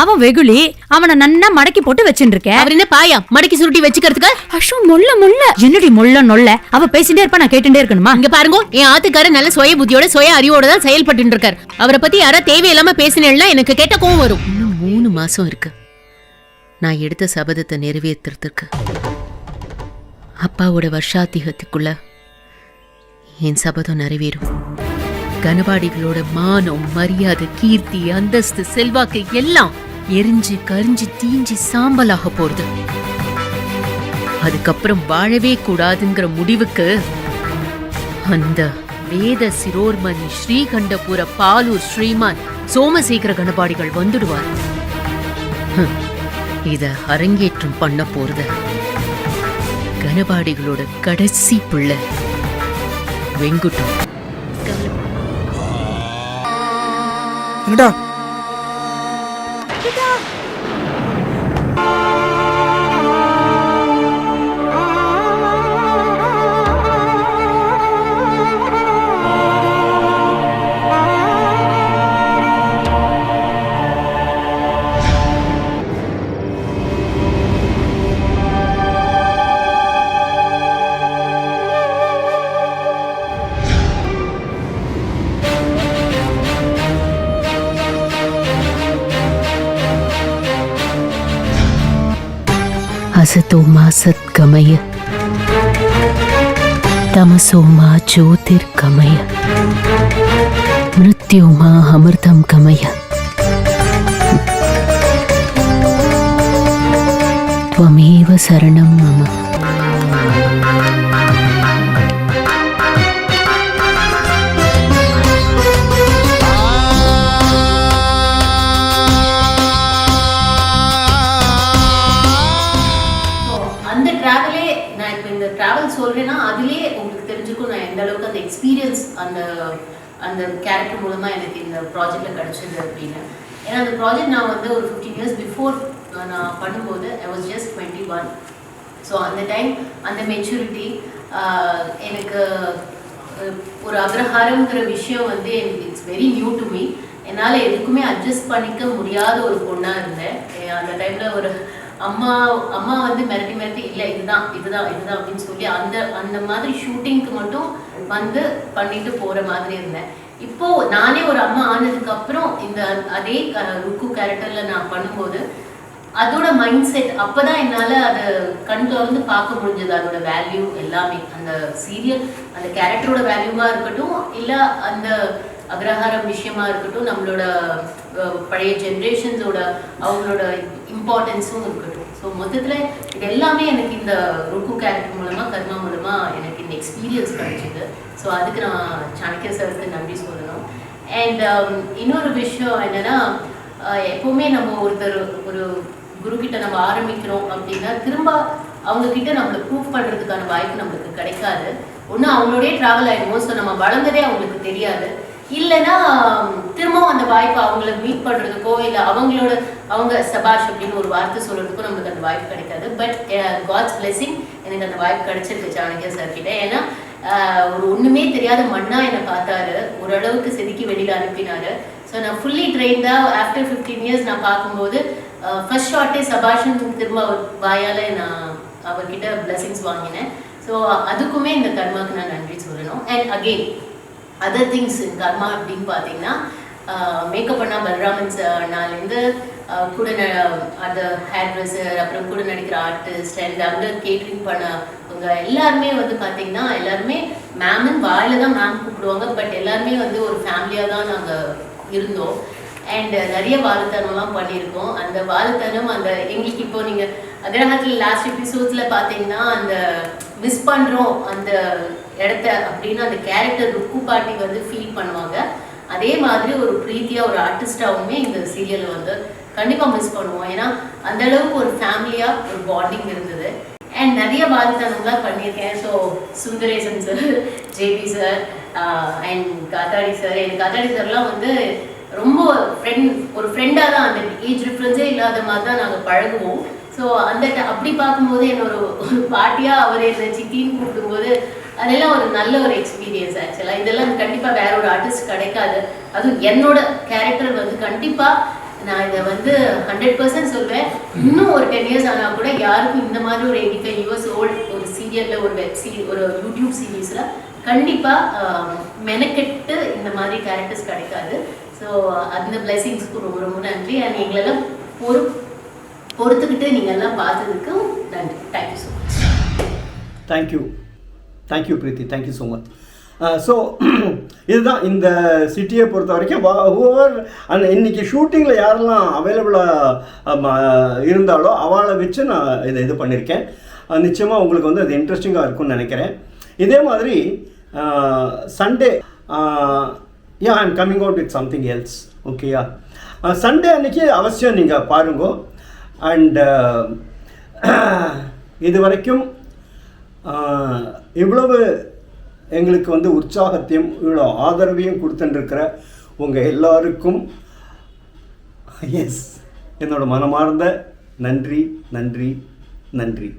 அவன் வெகுளி, அவனை நன்னா மடக்கி போட்டு வச்சுட்டு இருக்க. அவர் என்ன பாயா மடக்கி சுருட்டி வச்சுக்கிறதுக்கு? அஷோ முள்ள முள்ள. என்னடி முள்ள நொல்ல? அவ பேசிட்டே இருப்பா, நான் கேட்டுட்டே இருக்கணுமா? இங்க பாருங்க, என் ஆத்துக்காரர் நல்ல சுய புத்தியோட சுய அறிவோட தான் செயல்பட்டு இருக்காரு. அவரை பத்தி யாரா தேவையில்லாம பேசினேன்னா எனக்கு கேட்ட கோவம் வரும். இன்னும் 3 மாசம் இருக்கு நான் எடுத்த சபதத்தை நிறைவேற்றுறதுக்கு. அப்பாவோட வருஷாத்திகத்துக்குள்ள என் சபதம் நிறைவேறும். கனபாடிகளோட மானம், மரியாதை, கீர்த்தி, அந்தஸ்து, செல்வாக்கு எல்லாம் எரிஞ்சு கரிஞ்சு தீஞ்சு சாம்பலாக போறது. அதுக்கப்புறம் வாழவே கூடாதுங்கிற முடிவுக்கு அந்த வேத சிரோர்மணி ஸ்ரீகண்டபுர பாலூர் ஸ்ரீமான் சோமசேகர கணபாடிகள் வந்துடுவார். இத அரங்கேற்றம் பண்ண போறது கணபாடிகளோட கடைசி பிள்ளை வெங்குட்டம். என்னடா असतो मा सत्कमय तमसो मा ज्योतिर्गमय मृत्यो मा अमृतं गमय. त्वमेव शरणं मम. அந்த டிராவலே நான் இப்போ இந்த டிராவல் சொல்றேன்னா அதுலேயே உங்களுக்கு தெரிஞ்சுக்கும் நான் எந்த அளவுக்கு அந்த எக்ஸ்பீரியன்ஸ் அந்த கேரக்டர் மூலமா எனக்கு இந்த ப்ராஜெக்ட்ல கிடைச்சது அப்படின்னு. ஏன்னா அந்த ப்ராஜெக்ட் நான் வந்து ஒரு 15 years பிஃபோர் நான் பண்ணும்போது ஐ வாஸ் ஜஸ்ட் 21. ஸோ அந்த டைம் அந்த மெச்சூரிட்டி எனக்கு ஒரு அக்ரஹாரம்ங்கிற விஷயம் வந்து எனக்கு it's very new to me. என்னால் எதுக்குமே அட்ஜஸ்ட் பண்ணிக்க முடியாத ஒரு பொண்ணாக இருந்தேன். அந்த டைமில் ஒரு அம்மா வந்து மிரட்டி இல்லை இதுதான் அப்படின்னு சொல்லி அந்த மாதிரி ஷூட்டிங்க்கு மட்டும் வந்து பண்ணிட்டு போகிற மாதிரி இருந்தேன். இப்போ நானே ஒரு அம்மா ஆனதுக்கு அப்புறம் இந்த அதே ருக்கு கேரக்டரில் நான் பண்ணும்போது அதோட மைண்ட் செட் அப்போதான் என்னால் அதை கண் திறந்து பார்க்க முடிஞ்சது. அதோட வேல்யூ எல்லாமே அந்த சீரியல் அந்த கேரக்டரோட வேல்யூவாக இருக்கட்டும், இல்லை அந்த அக்ரஹாரம் விஷயமா இருக்கட்டும், நம்மளோட பழைய ஜென்ரேஷன்ஸோட அவங்களோட இம்பார்ட்டன்ஸும் இருக்கட்டும். ஸோ மொத்தத்தில் இது எல்லாமே எனக்கு இந்த ருக்கு கேரக்டர் மூலமாக கர்மா மூலமாக எனக்கு இந்த எக்ஸ்பீரியன்ஸ் கிடைச்சிது. ஸோ அதுக்கு நான் சாணக்கிய சாருக்கு நன்றி சொல்லணும். அண்ட் இன்னொரு விஷயம் என்னென்னா, எப்போவுமே நம்ம ஒரு குருக்கிட்ட நம்ம ஆரம்பிக்கிறோம் அப்படின்னா திரும்ப அவங்கக்கிட்ட நம்மளை ப்ரூவ் பண்ணுறதுக்கான வாய்ப்பு நம்மளுக்கு கிடைக்காது. ஒன்று அவங்களோடய ட்ராவல் ஆகிடுவோம். ஸோ நம்ம வளர்ந்ததே அவங்களுக்கு தெரியாது. இல்லைன்னா திரும்பவும் அந்த வாய்ப்பு அவங்கள மீட் பண்ணுறதுக்கோ இல்லை அவங்க சபாஷ் அப்படின்னு ஒரு வார்த்தை சொல்கிறதுக்கோ நம்மளுக்கு அந்த வாய்ப்பு கிடைக்காது. பட் காட்ஸ் பிளெஸிங் எனக்கு அந்த வாய்ப்பு கிடைச்சிருக்கு சாணக்கிய சார்கிட்ட. ஏன்னா ஒரு ஒன்றுமே தெரியாத மண்ணா என்னை பார்த்தாரு, ஓரளவுக்கு செதுக்கி வெளியில் அனுப்பினாரு. ஸோ நான் ஃபுல்லி ட்ரெயின்டாக ஆஃப்டர் 15 years நான் பார்க்கும்போது ஃபர்ஸ்ட் ஷார்ட்டே சபாஷன் திரும்ப வாயால் நான் அவர்கிட்ட பிளெஸிங்ஸ் வாங்கினேன். ஸோ அதுக்குமே இந்த கர்மாவுக்கு நான் நன்றி சொல்லணும். And again other things in Karma அப்படின்னு பார்த்தீங்கன்னா, மேக்கப் பண்ணா பலராமன் நாலேருந்து கூட அந்த ஹேர் ட்ரெஸ்ஸர், அப்புறம் கூட நடிக்கிற ஆர்டிஸ்ட் அண்ட் அங்கே கேட்ரிங் பண்ணவங்க எல்லாருமே வந்து பார்த்தீங்கன்னா எல்லாருமே மேம்னு வாயில தான் மேம் கூப்பிடுவாங்க. பட் எல்லாருமே வந்து ஒரு ஃபேமிலியாக தான் நாங்கள் இருந்தோம். அண்ட் நிறைய வாழுத்தனம்லாம் பண்ணியிருக்கோம். அந்த வாழுத்தனம் அந்த எங்களுக்கு இப்போ நீங்கள் அக்ரஹாரத்தில் லாஸ்ட் எபிசோட்ஸில் பார்த்தீங்கன்னா அந்த மிஸ் பண்ணுறோம் அந்த இடத்த அப்படின்னு அந்த கேரக்டர் ருக்கு பாட்டி வந்து ஃபீல் பண்ணுவாங்க. அதே மாதிரி ஒரு ப்ரீத்தியாக ஒரு ஆர்டிஸ்டாகவுமே இந்த சீரியலை வந்து கண்டிப்பாக மிஸ் பண்ணுவோம். ஏன்னா அந்த அளவுக்கு ஒரு ஃபேமிலியாக ஒரு பாண்டிங் இருந்தது. அண்ட் நிறைய வாழுத்தனம்லாம் பண்ணியிருக்கேன். So Sundaresan sir, JP sir and Kathadi sir. எனக்கு காத்தாடி சார்லாம் வந்து ரொம்ப ஒரு ஃப்ரெண்டாக தான், அந்த ஏஜ் டிஃப்ரென்ஸே இல்லாத மாதிரி தான் நாங்கள் பழகுவோம். ஸோ அப்படி பார்க்கும்போது என்னோட ஒரு பாட்டியாக அவர் என்னை சித்தின்னு கூப்பிடும்போது அதெல்லாம் ஒரு நல்ல ஒரு எக்ஸ்பீரியன்ஸ். ஆக்சுவலாக இதெல்லாம் கண்டிப்பாக வேற ஒரு ஆர்டிஸ்ட் கிடைக்காது. அதுவும் என்னோட கேரக்டர் வந்து கண்டிப்பாக நான் இதை வந்து 100% சொல்வேன். இன்னும் ஒரு 10 years ஆனால் கூட யாருக்கும் இந்த மாதிரி ஒரு 85 years old ஒரு சீரியலில் ஒரு ஒரு யூடியூப் சீரீஸில் கண்டிப்பாக மெனக்கெட்டு இந்த மாதிரி கேரக்டர்ஸ் கிடைக்காது. ஸோ அந்த பிளெஸிங்ஸ்க்கு ரொம்ப ரொம்ப நன்றி. அண்ட் எங்களெல்லாம் பொறுத்துக்கிட்டு நீங்கள் எல்லாம் பார்த்ததுக்கு நன்றி. Thank you so much. தேங்க்யூ பிரீத்தி, தேங்க்யூ ஸோ மச். ஸோ இதுதான் இந்த சிட்டியை பொறுத்த வரைக்கும் இன்னைக்கு ஷூட்டிங்கில் யாரெல்லாம் அவைலபிளாக இருந்தாலோ அவளை வச்சு நான் இது பண்ணியிருக்கேன். நிச்சயமாக உங்களுக்கு வந்து அது இன்ட்ரெஸ்டிங்காக இருக்கும்னு நினைக்கிறேன். இதே மாதிரி Sunday I am coming out with something else. ஓகேயா? சண்டே அன்னைக்கு அவசியம் நீங்கள் பாருங்க. அண்ட் இது வரைக்கும் இவ்வளவு எங்களுக்கு வந்து உற்சாகத்தையும் இவ்வளோ ஆதரவையும் கொடுத்துட்டுருக்கிற உங்கள் எல்லாருக்கும் என்னோட மனமார்ந்த நன்றி நன்றி நன்றி.